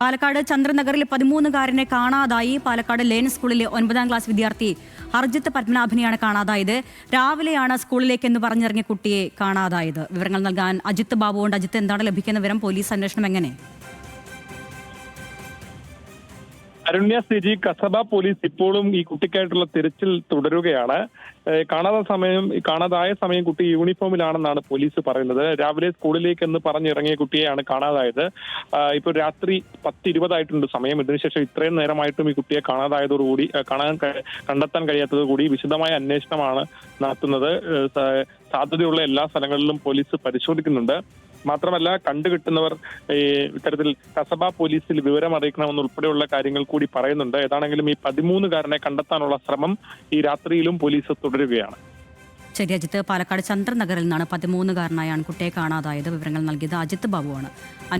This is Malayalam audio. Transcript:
പാലക്കാട് ചന്ദ്രനഗറിൽ 13-കാരനെ കാണാതായി. പാലക്കാട് ലേൻ സ്കൂളിലെ 9ാം ക്ലാസ് വിദ്യാർത്ഥി ഹർജിത്ത് പത്മനാഭനെയാണ് കാണാതായത്. രാവിലെയാണ് സ്കൂളിലേക്കെന്ന് പറഞ്ഞിറങ്ങിയ കുട്ടിയെ കാണാതായത്. വിവരങ്ങൾ നൽകാൻ അജിത്ത് ബാബുവുണ്ട്. അജിത്ത്, എന്താണ് ലഭിക്കുന്ന വിവരം? പോലീസ് അന്വേഷണം എങ്ങനെ? അരുണ്യ സിജി, കസബ പോലീസ് ഇപ്പോഴും ഈ കുട്ടിക്കായിട്ടുള്ള തിരച്ചിൽ തുടരുകയാണ്. കാണാതായ സമയം കുട്ടി യൂണിഫോമിലാണെന്നാണ് പോലീസ് പറയുന്നത്. രാവിലെ സ്കൂളിലേക്ക് എന്ന് പറഞ്ഞിറങ്ങിയ കുട്ടിയെയാണ് കാണാതായത്. ഇപ്പോൾ രാത്രി 10:20 സമയം. ഇതിനുശേഷം ഇത്രയും നേരമായിട്ടും ഈ കുട്ടിയെ കാണാതായതോടുകൂടി കണ്ടെത്താൻ കഴിയാത്തതോടുകൂടി വിശദമായ അന്വേഷണമാണ് നടത്തുന്നത്. സാധ്യതയുള്ള എല്ലാ സ്ഥലങ്ങളിലും പോലീസ് പരിശോധിക്കുന്നുണ്ട്. മാത്രമല്ല, കണ്ടുകിട്ടുന്നവർ ഇത്തരത്തിൽ കസബ പോലീസിൽ വിവരം അറിയിക്കണമെന്നുൾപ്പെടെയുള്ള കാര്യങ്ങൾ കൂടി പറയുന്നുണ്ട്. ഏതാണെങ്കിലും ഈ 13-കാരനെ കണ്ടെത്താനുള്ള ശ്രമം ഈ രാത്രിയിലും പോലീസ് തുടരുകയാണ്. ശരി അജിത്ത്, പാലക്കാട് ചന്ദ്രനഗറിൽ നിന്നാണ് 13-കാരനായ ആൺകുട്ടിയെ കാണാതായത്. വിവരങ്ങൾ നൽകിയത് അജിത്ത് ബാബുവാണ്.